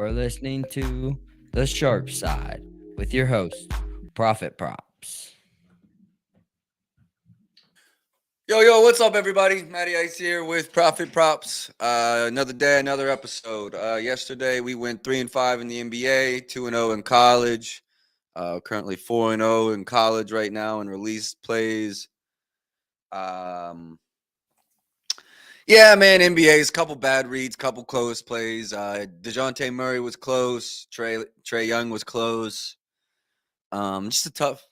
are listening to The Sharp Side with your host, Profit Props. Yo, what's up, everybody? Matty Ice here with Profit Props. Another day, another episode. Yesterday, we went 3-5 in the NBA, 2-0 in college. Currently 4-0 in college right now in released plays. Um, yeah, man, NBA's couple bad reads, couple close plays. DeJounte Murray was close. Trey Young was close. Just a tough.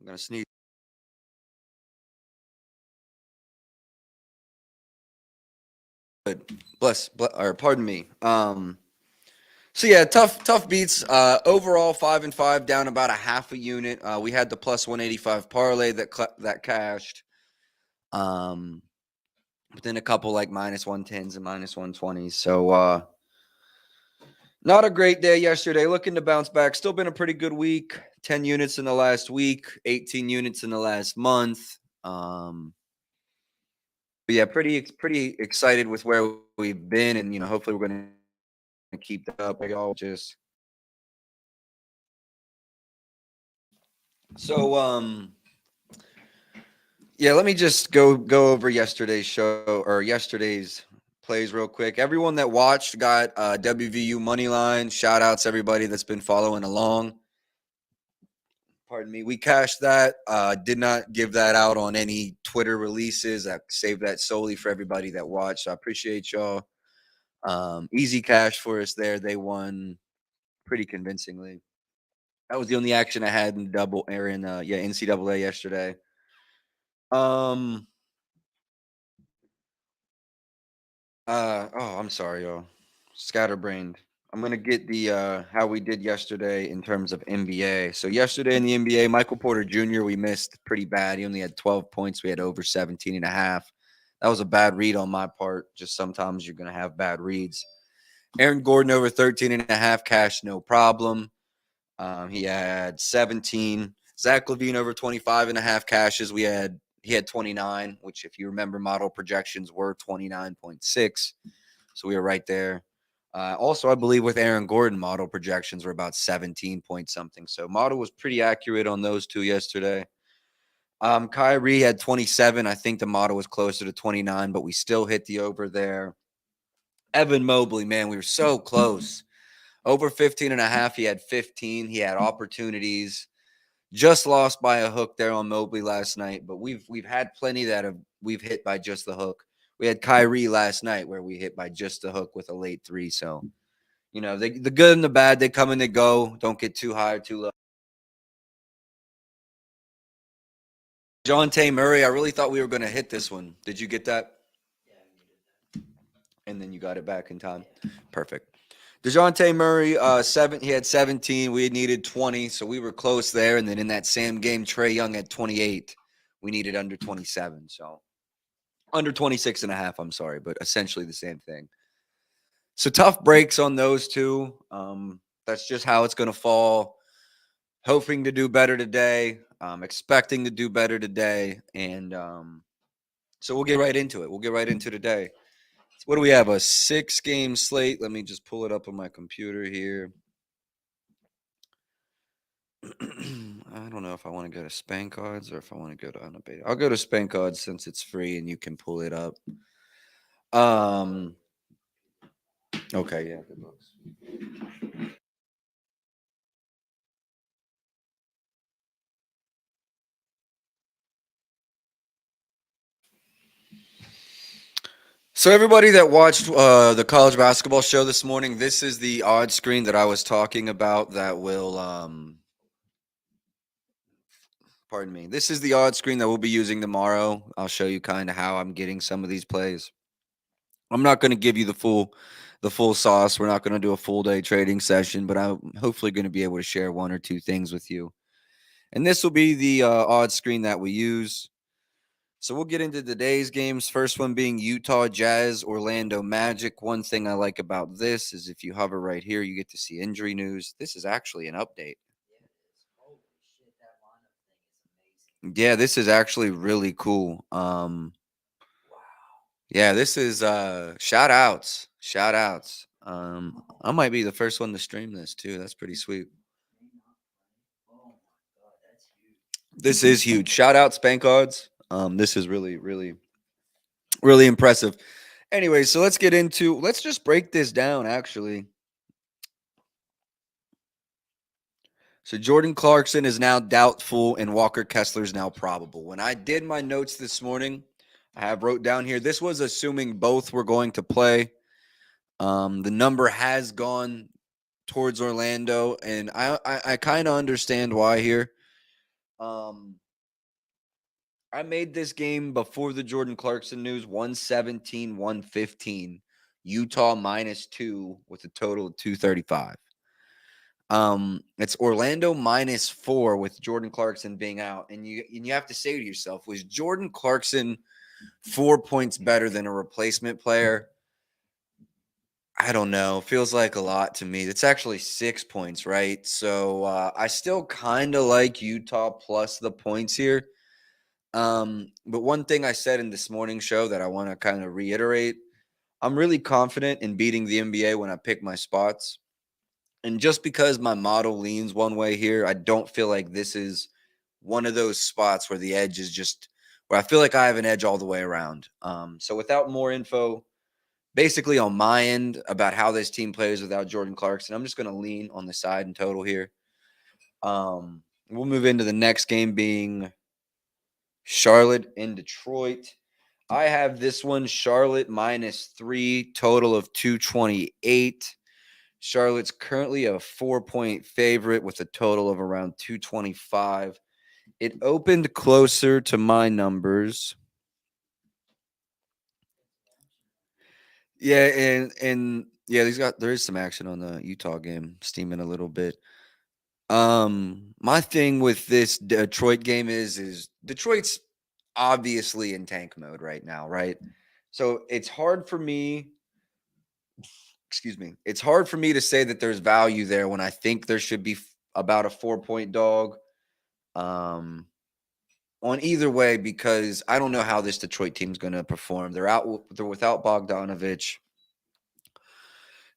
I'm gonna sneeze. Or pardon me. So yeah, tough beats. Overall, 5-5, down about a half a unit. We had the plus 185 parlay that cashed. Um, but then a couple like minus 110s and minus 120s. So not a great day yesterday. Looking to bounce back. Still been a pretty good week. 10 units in the last week. 18 units in the last month. But yeah, pretty excited with where we've been, and hopefully we're going to keep that up. Y'all just so. Yeah, let me just go over yesterday's show or yesterday's plays real quick. Everyone that watched got WVU money line. Shout outs everybody that's been following along. Pardon me. We cashed that. Did not give that out on any Twitter releases. I saved that solely for everybody that watched. So I appreciate y'all. Easy cash for us there. They won pretty convincingly. That was the only action I had in NCAA yesterday. Um I'm sorry, y'all. Scatterbrained. I'm gonna get the how we did yesterday in terms of NBA. So yesterday in the NBA, Michael Porter Jr. we missed pretty bad. He only had 12 points. We had over 17 and a half. That was a bad read on my part. Just sometimes you're gonna have bad reads. Aaron Gordon over 13 and a half cash, no problem. He had 17. Zach LaVine over 25 and a half cashes. He had 29, which if you remember model projections were 29.6. So we were right there. Also, I believe with Aaron Gordon, model projections were about 17 point something. So model was pretty accurate on those two yesterday. Kyrie had 27. I think the model was closer to 29, but we still hit the over there. Evan Mobley, man, we were so close. Over 15 and a half, he had 15. He had opportunities. Just lost by a hook there on Mobley last night, but we've had plenty we've hit by just the hook. We had Kyrie last night where we hit by just the hook with a late three. So, the good and the bad, they come and they go. Don't get too high or too low. John Tay Murray, I really thought we were going to hit this one. Did you get that? And then you got it back in time. Perfect. DeJounte Murray, he had 17. We had needed 20, so we were close there. And then in that same game, Trey Young had 28. We needed under 27. So under 26 and a half, I'm sorry, but essentially the same thing. So tough breaks on those two. That's just how it's going to fall. Hoping to do better today. Expecting to do better today. And so we'll get right into it. We'll get right into today. What do we have? A 6-game slate. Let me just pull it up on my computer here. I don't know if I want to go to Spank Cards or if I want to go to Unabated. I'll go to Spank Cards since it's free and you can pull it up. Okay, yeah, good looks. So everybody that watched the college basketball show this morning, this is the odd screen that I was talking about that will pardon me. This is the odd screen that we'll be using tomorrow. I'll show you kind of how I'm getting some of these plays. I'm not going to give you the full sauce. We're not going to do a full day trading session, but I'm hopefully going to be able to share one or two things with you. And this will be the odd screen that we use. So we'll get into today's games. First one being Utah Jazz, Orlando Magic. One thing I like about this is if you hover right here, you get to see injury news. This is actually an update. Yeah, this is actually really cool. Yeah, this is shout outs. Shout outs. I might be the first one to stream this too. That's pretty sweet. This is huge. Shout out Spank Odds. This is really, really, really impressive. Anyway, so let's just break this down actually. So Jordan Clarkson is now doubtful and Walker Kessler is now probable. When I did my notes this morning, I have wrote down here, this was assuming both were going to play. The number has gone towards Orlando, and I kind of understand why here. I made this game before the Jordan Clarkson news 117, 115. Utah -2 with a total of 235. It's Orlando -4 with Jordan Clarkson being out. And you have to say to yourself, was Jordan Clarkson 4 points better than a replacement player? I don't know. Feels like a lot to me. It's actually 6 points, right? So I still kind of like Utah plus the points here. But one thing I said in this morning show that I want to kind of reiterate, I'm really confident in beating the NBA when I pick my spots. And just because my model leans one way here, I don't feel like this is one of those spots where the edge is just where I feel like I have an edge all the way around. So without more info, basically on my end about how this team plays without Jordan Clarkson, I'm just going to lean on the side and total here. We'll move into the next game being Charlotte and Detroit. I have this one, Charlotte -3, total of 228. Charlotte's currently a 4-point favorite with a total of around 225. It opened closer to my numbers. Yeah, and yeah, there is some action on the Utah game steaming a little bit. My thing with this Detroit game is Detroit's obviously in tank mode right now, right? So it's hard for me, excuse me, it's hard for me to say that there's value there when I think there should be about a 4-point dog on either way, because I don't know how this Detroit team's going to perform. They're without Bogdanovich.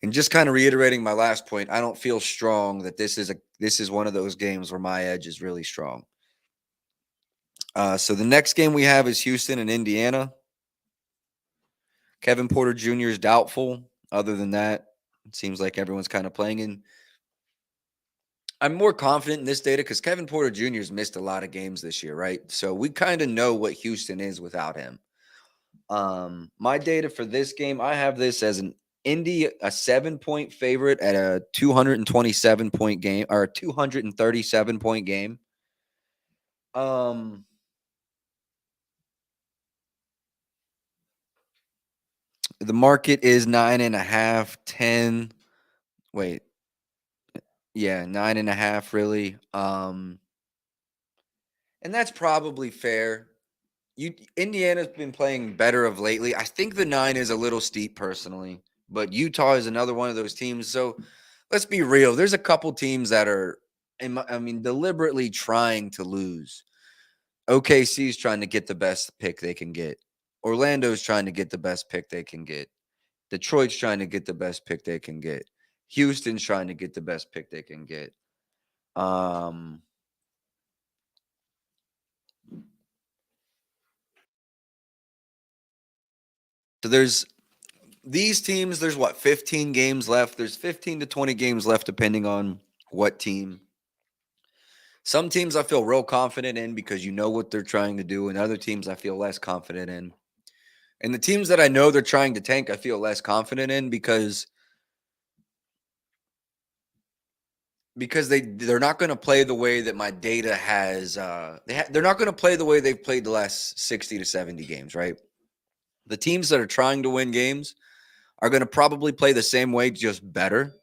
And just kind of reiterating my last point, I don't feel strong that this is one of those games where my edge is really strong. So the next game we have is Houston and Indiana. Kevin Porter Jr. is doubtful. Other than that, it seems like everyone's kind of playing in. I'm more confident in this data because Kevin Porter Jr. has missed a lot of games this year, right? So we kind of know what Houston is without him. My data for this game, I have this as an Indy, a 7-point favorite at a 227-point game or a 237-point game. The market is 9.5, 10. Wait, yeah, 9.5 really. And that's probably fair. Indiana's been playing better of lately. I think the 9 is a little steep personally, but Utah is another one of those teams. So let's be real. There's a couple teams that are, deliberately trying to lose. OKC is trying to get the best pick they can get. Orlando's trying to get the best pick they can get. Detroit's trying to get the best pick they can get. Houston's trying to get the best pick they can get. So there's these teams, there's 15 games left. There's 15 to 20 games left, depending on what team. Some teams I feel real confident in because you know what they're trying to do, and other teams I feel less confident in. And the teams that I know they're trying to tank, I feel less confident in because they're not going to play the way that my data has. They're not going to play the way they've played the last 60 to 70 games, right? The teams that are trying to win games are going to probably play the same way, just better.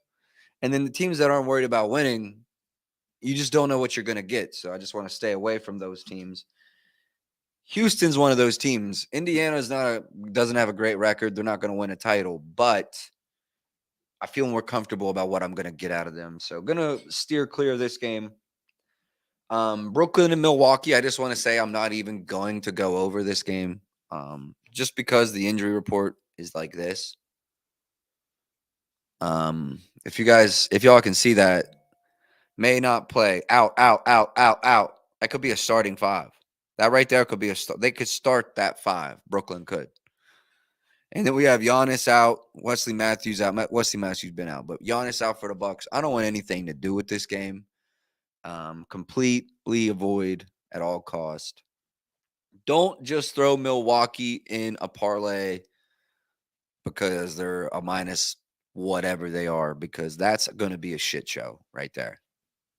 And then the teams that aren't worried about winning, you just don't know what you're going to get. So I just want to stay away from those teams. Houston's one of those teams. Indiana doesn't have a great record. They're not going to win a title, but I feel more comfortable about what I'm going to get out of them. So going to steer clear of this game. Brooklyn and Milwaukee, I just want to say I'm not even going to go over this game just because the injury report is like this. If y'all can see that, may not play. Out, out, out, out, out. That could be a starting five. That right there could be a start. They could start that five. Brooklyn could. And then we have Giannis out, Wesley Matthews out. Wesley Matthews been out, but Giannis out for the Bucks. I don't want anything to do with this game. Completely avoid at all cost. Don't just throw Milwaukee in a parlay because they're a minus whatever they are, because that's going to be a shit show right there.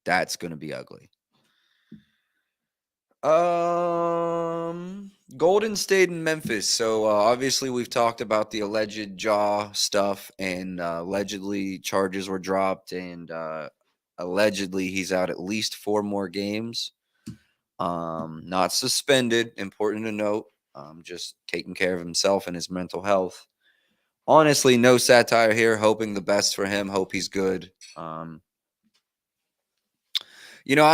That's going to be ugly. Golden State and Memphis. So obviously we've talked about the alleged jaw stuff, and allegedly charges were dropped, and allegedly he's out at least 4 more games. Not suspended. Important to note. Just taking care of himself and his mental health. Honestly, no satire here. Hoping the best for him. Hope he's good. I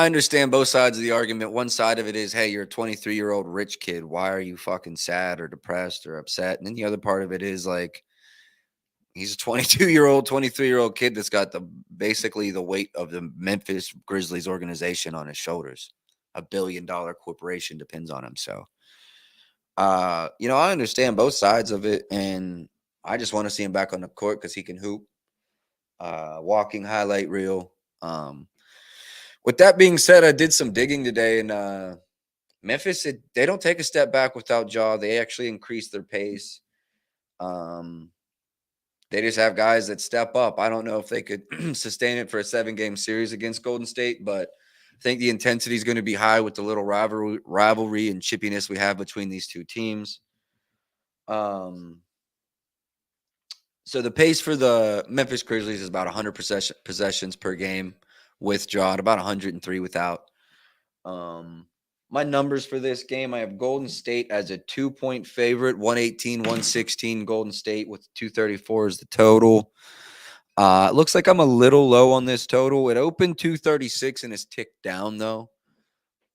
understand both sides of the argument. One side of it is, hey, you're a 23-year-old rich kid. Why are you fucking sad or depressed or upset? And then the other part of it is like, he's a 22-year-old, 23-year-old kid that's got basically the weight of the Memphis Grizzlies organization on his shoulders. $1 billion corporation depends on him. So, I understand both sides of it, and I just want to see him back on the court because he can hoop. Walking highlight reel. With that being said, I did some digging today, and Memphis, they don't take a step back without Ja. They actually increase their pace. They just have guys that step up. I don't know if they could sustain it for a 7-game series against Golden State, but I think the intensity is going to be high with the little rivalry and chippiness we have between these two teams. So the pace for the Memphis Grizzlies is about 100 possessions per game with Ja, about 103 without. My numbers for this game, I have Golden State as a 2-point favorite, 118, 116 Golden State with 234 is the total. It looks like I'm a little low on this total. It opened 236 and it's ticked down though.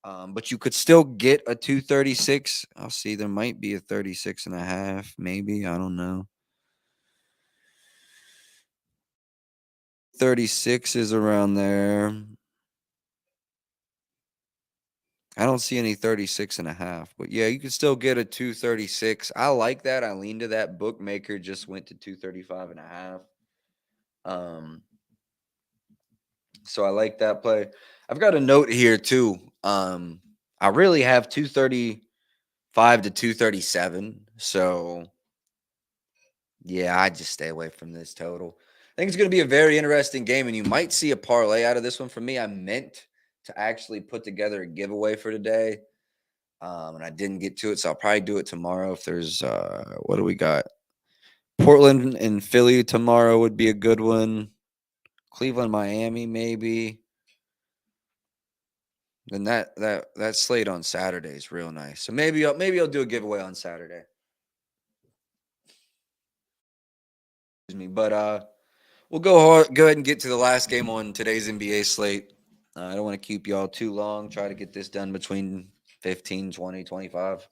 But you could still get a 236. I'll see. There might be a 36.5, maybe. I don't know. 36 is around there. I don't see any 36.5, but yeah, you can still get a 236. I like that. I lean to that. Bookmaker just went to 235.5. So I like that play. I've got a note here too. I really have 235 to 237. So yeah, I just stay away from this total. I think it's going to be a very interesting game, and you might see a parlay out of this one from me. I meant to actually put together a giveaway for today, and I didn't get to it, so I'll probably do it tomorrow. If there's what do we got? Portland and Philly tomorrow would be a good one. Cleveland, Miami, maybe. Then that slate on Saturday is real nice. So maybe I'll do a giveaway on Saturday. Excuse me, but we'll go ahead and get to the last game on today's NBA slate. I don't want to keep y'all too long. Try to get this done between 15, 20, 25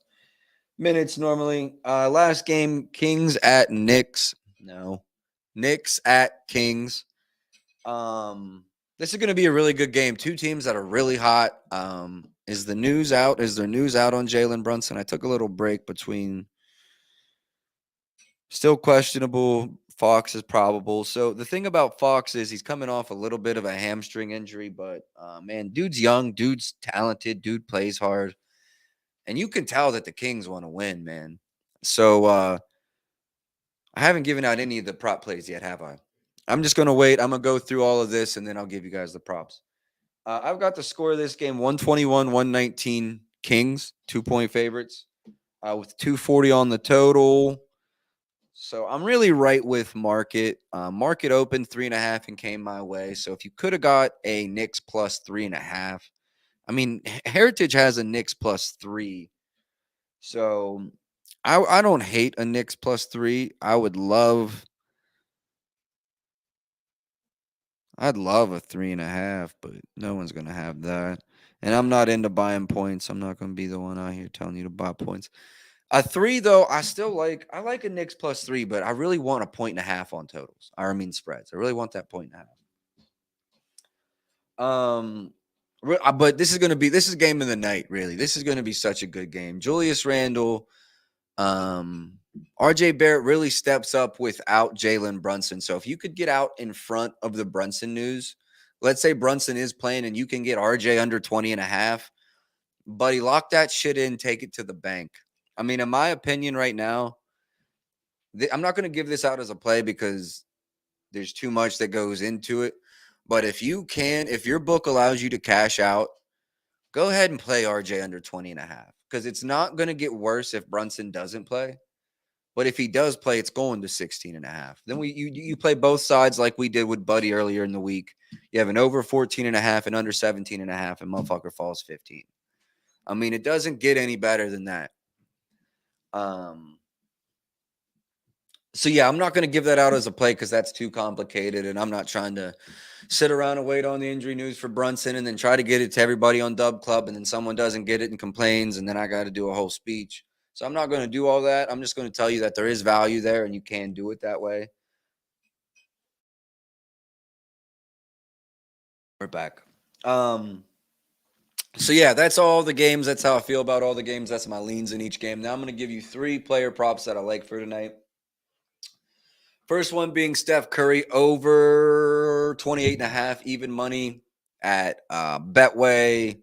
minutes normally. Last game, Kings at Knicks. No. Knicks at Kings. This is going to be a really good game. Two teams that are really hot. Is there news out on Jalen Brunson? I took a little break between. Still questionable. Fox is probable. So the thing about Fox is he's coming off a little bit of a hamstring injury, but man, dude's young, dude's talented, dude plays hard. And you can tell that the Kings want to win, man. So I haven't given out any of the prop plays yet, have I? I'm just going to wait. I'm going to go through all of this, and then I'll give you guys the props. I've got the score of this game, 121, 119 Kings, 2-point favorites, with 240 on the total. So I'm really right with market. Market opened 3.5 and came my way. So if you could have got a Knicks plus 3.5, I mean, Heritage has a Knicks plus 3. So I don't hate a Knicks plus 3. I'd love a 3.5, but no one's gonna have that. And I'm not into buying points. I'm not gonna be the one out here telling you to buy points. A 3 though, I like a Knicks +3, but I really want a 1.5 on totals. I mean spreads. I really want that 1.5. But this is game of the night, really. This is gonna be such a good game. Julius Randle, RJ Barrett really steps up without Jalen Brunson. So if you could get out in front of the Brunson news, let's say Brunson is playing and you can get RJ under 20.5, buddy, lock that shit in, take it to the bank. I mean, in my opinion, right now, I'm not going to give this out as a play because there's too much that goes into it. But if your book allows you to cash out, go ahead and play RJ under 20.5 because it's not going to get worse if Brunson doesn't play. But if he does play, it's going to 16.5. Then you play both sides like we did with Buddy earlier in the week. You have an over 14.5 and under 17.5, and motherfucker falls 15. I mean, it doesn't get any better than that. So yeah, I'm not going to give that out as a play because that's too complicated, and I'm not trying to sit around and wait on the injury news for Brunson and then try to get it to everybody on Dub Club, and then someone doesn't get it and complains, and then I got to do a whole speech. So I'm not going to do all that. I'm just going to tell you that there is value there, and you can do it that way. We're back. So yeah, that's all the games. That's how I feel about all the games. That's my leans in each game. Now I'm going to give you 3 player props that I like for tonight. First one being Steph Curry over 28.5 even money at Betway.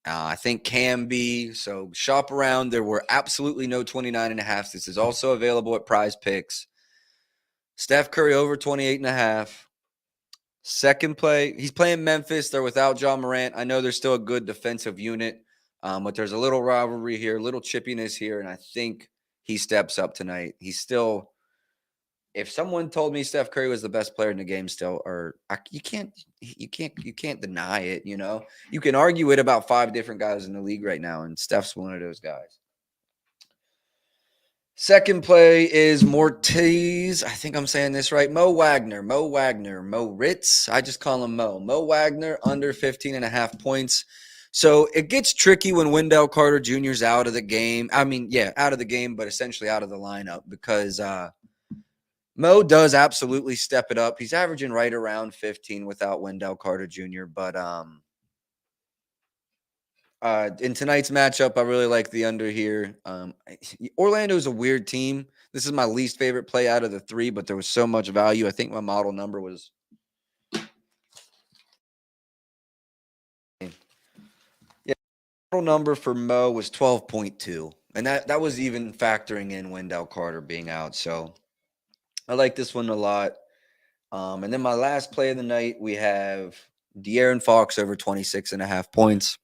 I think can be. So shop around. There were absolutely no 29.5. This is also available at Prize Picks. Steph Curry over 28.5. Second play, he's playing Memphis. They're without Ja Morant. I know they're still a good defensive unit, but there's a little rivalry here, a little chippiness here, and I think he steps up tonight. He's still. If someone told me Steph Curry was the best player in the game still, you can't deny it. You know, you can argue it about 5 different guys in the league right now, and Steph's one of those guys. Second play is Mortiz. I think I'm saying this right. Mo Ritz. I just call him Mo. Mo Wagner under 15.5 points. So it gets tricky when Wendell Carter Jr. is out of the game. I mean, yeah, out of the game, but essentially out of the lineup because Mo does absolutely step it up. He's averaging right around 15 without Wendell Carter Jr. But in tonight's matchup, I really like the under here. Orlando's a weird team. This is my least favorite play out of the 3, but there was so much value. I think my model number was. Yeah, model number for Mo was 12.2, and that was even factoring in Wendell Carter being out. So I like this one a lot. And then my last play of the night, we have De'Aaron Fox over 26.5 points.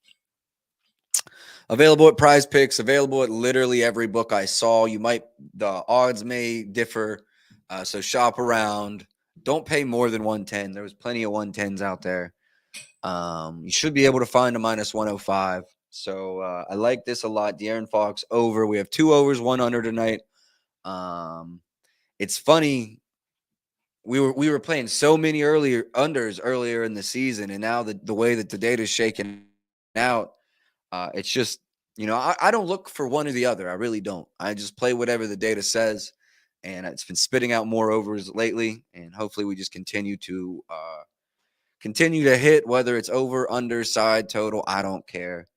Available at Prize Picks, available at literally every book I saw. The odds may differ, so shop around. Don't pay more than 110. There was plenty of 110s out there. You should be able to find a minus 105. So I like this a lot. De'Aaron Fox over. We have 2 overs, 1 under tonight. It's funny. We were playing so many unders earlier in the season, and now the way that the data is shaking out, it's just, I don't look for one or the other. I really don't. I just play whatever the data says, and it's been spitting out more overs lately, and hopefully we just continue to hit, whether it's over, under, side, total. I don't care.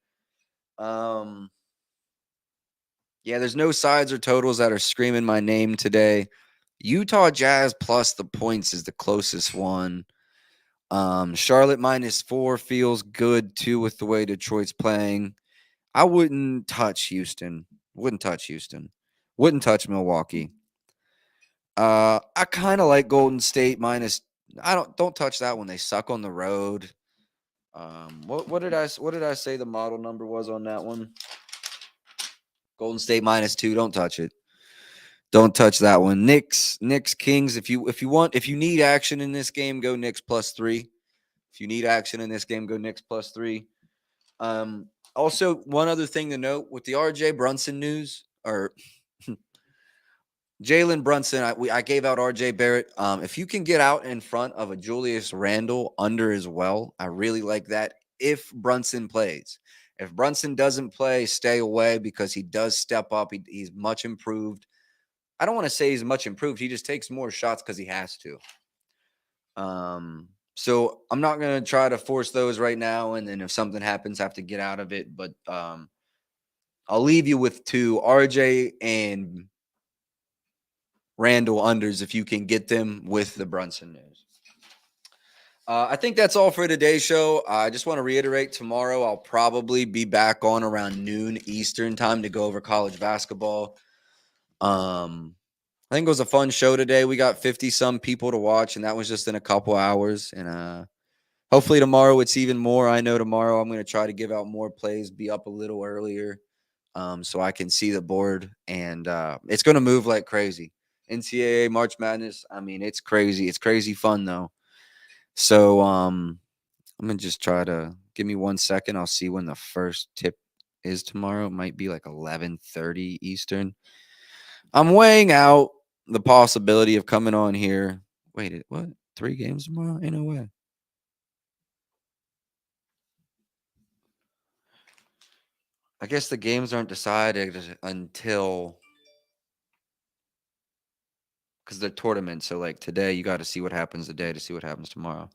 Yeah, there's no sides or totals that are screaming my name today. Utah Jazz plus the points is the closest one. Charlotte -4 feels good too with the way Detroit's playing. I wouldn't touch Houston. Wouldn't touch Milwaukee. I kind of like Golden State minus. Don't touch that one. They suck on the road. What did I say the model number was on that one? Golden State -2. Don't touch it. Don't touch that one. Knicks Kings. If you need action in this game, go Knicks +3. If you need action in this game, go Knicks +3. Also, one other thing to note with the RJ Brunson news, or Jalen Brunson, I gave out RJ Barrett. If you can get out in front of a Julius Randle under as well, I really like that if Brunson plays. If Brunson doesn't play, stay away because he does step up. He's much improved. I don't want to say he's much improved. He just takes more shots because he has to. So I'm not going to try to force those right now. And then if something happens, I have to get out of it. But I'll leave you with 2, RJ and Randall unders if you can get them with the Brunson news. I think that's all for today's show. I just want to reiterate tomorrow I'll probably be back on around noon Eastern time to go over college basketball. I think it was a fun show today. We got 50-some people to watch, and that was just in a couple hours. And hopefully tomorrow it's even more. I know tomorrow I'm going to try to give out more plays, be up a little earlier so I can see the board. And it's going to move like crazy. NCAA March Madness, I mean, it's crazy. It's crazy fun, though. So I'm going to just try to give me 1 second. I'll see when the first tip is tomorrow. It might be like 11:30 Eastern. I'm weighing out the possibility of coming on here. Wait, what? 3 games tomorrow? Ain't no way. I guess the games aren't decided until because they're tournaments. So like today, you got to see what happens today to see what happens tomorrow,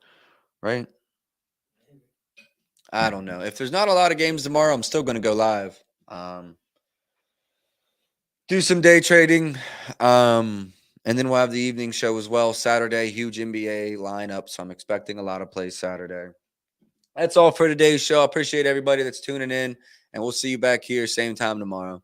right? I don't know. If there's not a lot of games tomorrow, I'm still going to go live. Do some day trading. And then we'll have the evening show as well. Saturday, huge NBA lineup. So I'm expecting a lot of plays Saturday. That's all for today's show. I appreciate everybody that's tuning in. And we'll see you back here same time tomorrow.